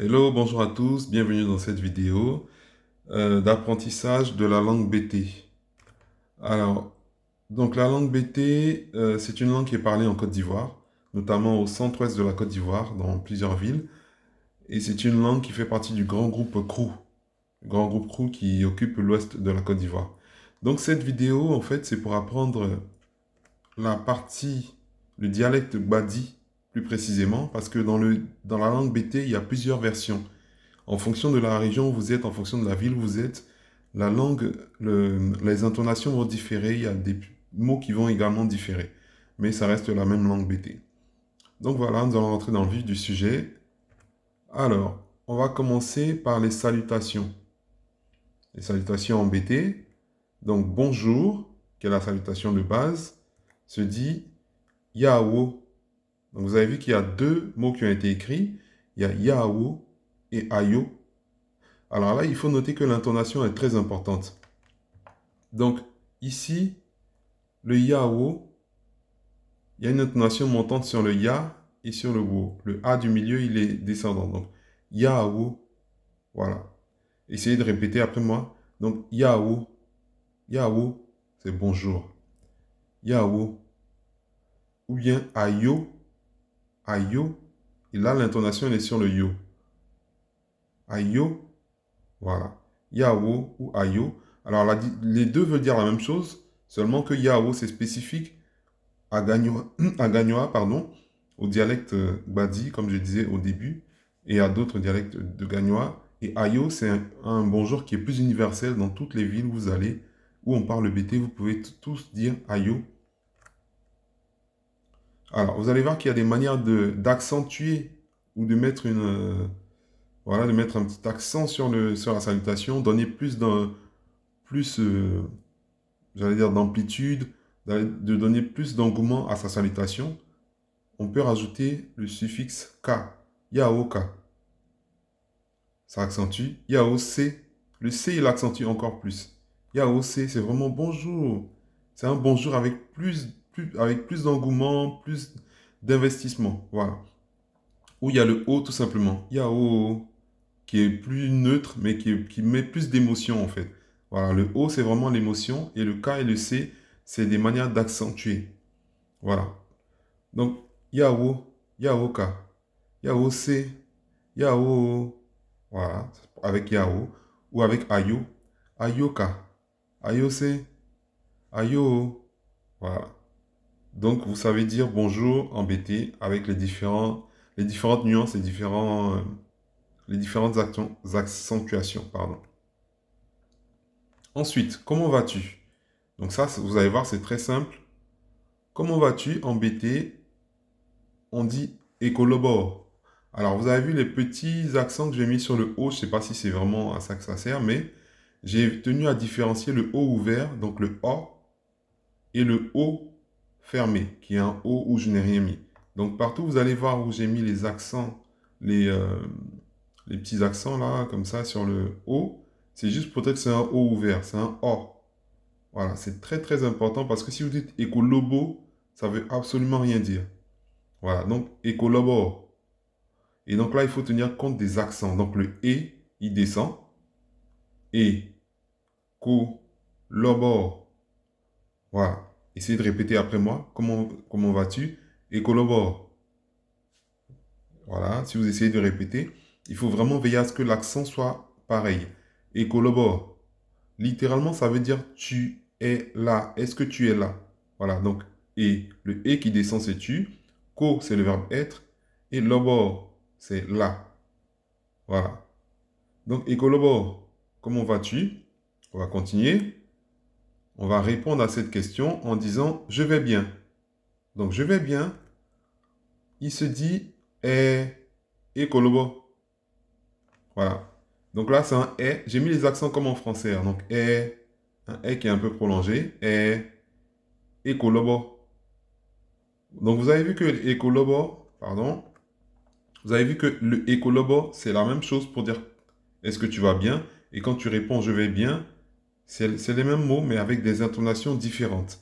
Hello, bonjour à tous, bienvenue dans cette vidéo d'apprentissage de la langue BT. Alors, donc la langue BT, c'est une langue qui est parlée en Côte d'Ivoire, notamment au centre-ouest de la Côte d'Ivoire, dans plusieurs villes. Et c'est une langue qui fait partie du grand groupe Krou, le grand groupe Krou qui occupe l'ouest de la Côte d'Ivoire. Donc cette vidéo, en fait, c'est pour apprendre la partie, le dialecte Gbadi, plus précisément, parce que dans la langue BT, il y a plusieurs versions. En fonction de la région où vous êtes, en fonction de la ville où vous êtes, la langue, les intonations vont différer. Il y a des mots qui vont également différer. Mais ça reste la même langue BT. Donc voilà, nous allons rentrer dans le vif du sujet. Alors, on va commencer par les salutations. Les salutations en BT. Donc bonjour, qui est la salutation de base, se dit Yao. Donc vous avez vu qu'il y a deux mots qui ont été écrits. Il y a Yao et Ayo. Alors là, il faut noter que l'intonation est très importante. Donc, ici, le Yao, il y a une intonation montante sur le Ya et sur le Wo. Le A du milieu, il est descendant. Donc, Yao, voilà. Essayez de répéter après moi. Donc, Yao, Yao, c'est bonjour. Yao. Ou bien Ayo, Ayo. Et là, l'intonation, elle est sur le Yo. Ayo, voilà. Yao ou Ayo. Alors, les deux veulent dire la même chose, seulement que Yao, c'est spécifique à Gagnoa, pardon, au dialecte Badi, comme je disais au début, et à d'autres dialectes de Gagnoa. Et Ayo, c'est un bonjour qui est plus universel dans toutes les villes où vous allez, où on parle BT, vous pouvez tous dire Ayo. Alors, vous allez voir qu'il y a des manières d'accentuer ou de mettre voilà, de mettre un petit accent sur la salutation, donner plus, j'allais dire, d'amplitude, de donner plus d'engouement à sa salutation. On peut rajouter le suffixe ka, yaoka. Ça accentue. Yaoc, le C, il accentue encore plus. Yaoc, c'est vraiment bonjour. C'est un bonjour avec plus d'engouement, plus d'investissement. Voilà. Ou il y a le O tout simplement. Yao, qui est plus neutre, mais qui met plus d'émotion en fait. Voilà, le O, c'est vraiment l'émotion. Et le K et le C, c'est des manières d'accentuer. Voilà. Donc, Yao, Yaoka. Yao C, Yao, voilà, avec Yao, ou avec Ayo, Ayoka, Ayo C, Ayo, voilà. Donc, vous savez dire bonjour en BT avec les différentes nuances, les différentes accentuations, pardon. Ensuite, comment vas-tu? Donc ça, vous allez voir, c'est très simple. Comment vas-tu en BT? On dit écolobore. Alors, vous avez vu les petits accents que j'ai mis sur le O. Je ne sais pas si c'est vraiment à ça que ça sert, mais j'ai tenu à différencier le O ouvert, donc le O, et le O fermé, qui est un O où je n'ai rien mis. Donc, partout, vous allez voir où j'ai mis les accents, les, euh, les petits accents là, comme ça, sur le O. C'est juste pour dire que c'est un O ouvert, c'est un O. Voilà, c'est très très important parce que si vous dites écolobo, ça veut absolument rien dire. Voilà, donc écolobore. Et donc là, il faut tenir compte des accents. Donc le E, il descend. Et, co, lobor. Voilà. Essayez de répéter après moi. Comment vas-tu? Et collabore. Voilà. Si vous essayez de répéter, il faut vraiment veiller à ce que l'accent soit pareil. Et collabore. Littéralement, ça veut dire tu es là. Est-ce que tu es là? Voilà. Donc, et. Le et qui descend, c'est tu. Co, c'est le verbe être. Et lobor, c'est là. Voilà. Donc, et collabore. Comment vas-tu? On va continuer. On va répondre à cette question en disant je vais bien. Donc je vais bien, il se dit et kolobo. Voilà. Donc là c'est un est. J'ai mis les accents comme en français, hein. Donc est, un est qui est un peu prolongé, est et kolobo. Donc vous avez vu que le ekolobo, pardon, vous avez vu que le ekolobo c'est la même chose pour dire est-ce que tu vas bien? Et quand tu réponds je vais bien, c'est les mêmes mots mais avec des intonations différentes.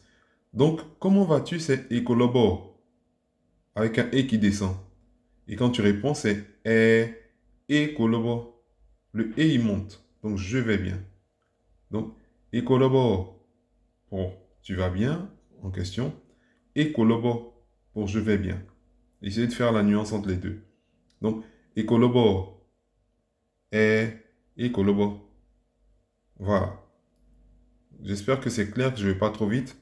Donc comment vas-tu? C'est ekolobo avec un et qui descend. Et quand tu réponds, c'est et kolobo. Le et il monte. Donc je vais bien. Donc et kolobo pour tu vas bien en question. Et kolobo pour je vais bien. Essayez de faire la nuance entre les deux. Donc et kolobo et kolobo. Voilà. J'espère que c'est clair, que je ne vais pas trop vite.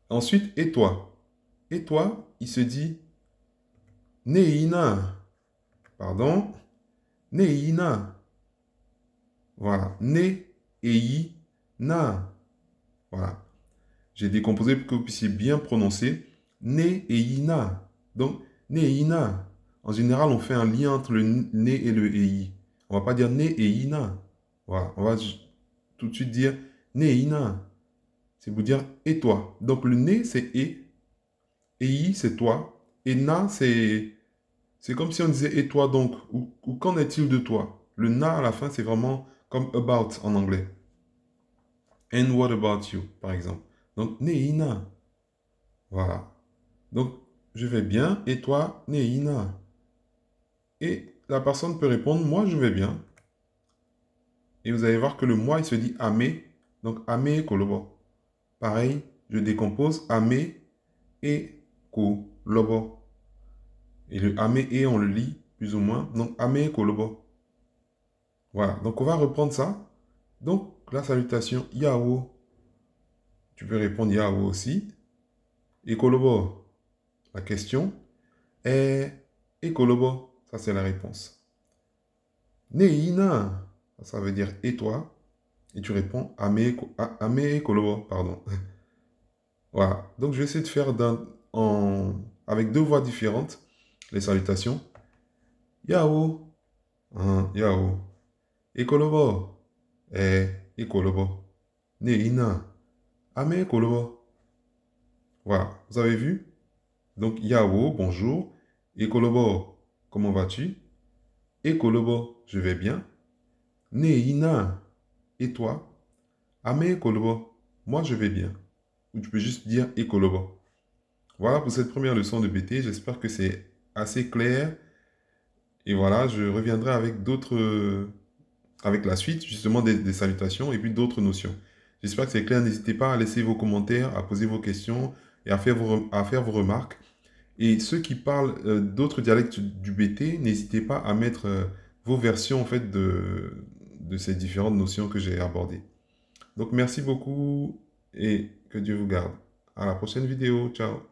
Ensuite, et toi? Et toi, il se dit Neina. Pardon. Neina. Voilà. Ne et i na. Voilà. J'ai décomposé pour que vous puissiez bien prononcer ne et i na. Donc, neina. En général, on fait un lien entre le ne et le ei. On va pas dire ne et ina. Voilà. On va tout de suite dire neina. C'est vous dire et toi. Donc, le ne, c'est et i, c'est toi. Et na, c'est comme si on disait et toi donc, ou qu'en est-il de toi? Le na à la fin, c'est vraiment comme about en anglais. And what about you, par exemple. Donc, neina. Voilà. Donc, je vais bien et toi, neina. Et la personne peut répondre, moi, je vais bien. Et vous allez voir que le moi, il se dit ame. Donc, ame kolobo. Pareil, je décompose ame et kolobo. Et le ame et, on le lit plus ou moins. Donc, ame kolobo. Voilà, donc on va reprendre ça. Donc, la salutation Yao, tu peux répondre Yao aussi. Et Kolobo, la question. Et Kolobo, ça c'est la réponse. Neina, ça veut dire et toi. Et tu réponds Ame et Kolobo, pardon. Voilà, donc je vais essayer de faire avec deux voix différentes les salutations. Yao, Yao. Et Kolobo, et Kolobo. Neina, Ame Kolobo. Voilà, vous avez vu? Donc, Yao, bonjour. Et Kolobo, comment vas-tu? Et Kolobo, je vais bien. Neina, et toi? Ame Kolobo, moi je vais bien. Ou tu peux juste dire et Kolobo. Voilà pour cette première leçon de BT. J'espère que c'est assez clair. Et voilà, je reviendrai avec avec la suite, justement des salutations et puis d'autres notions. J'espère que c'est clair. N'hésitez pas à laisser vos commentaires, à poser vos questions et à faire vos remarques. Et ceux qui parlent d'autres dialectes du BT, n'hésitez pas à mettre vos versions en fait de ces différentes notions que j'ai abordées. Donc merci beaucoup et que Dieu vous garde. À la prochaine vidéo. Ciao.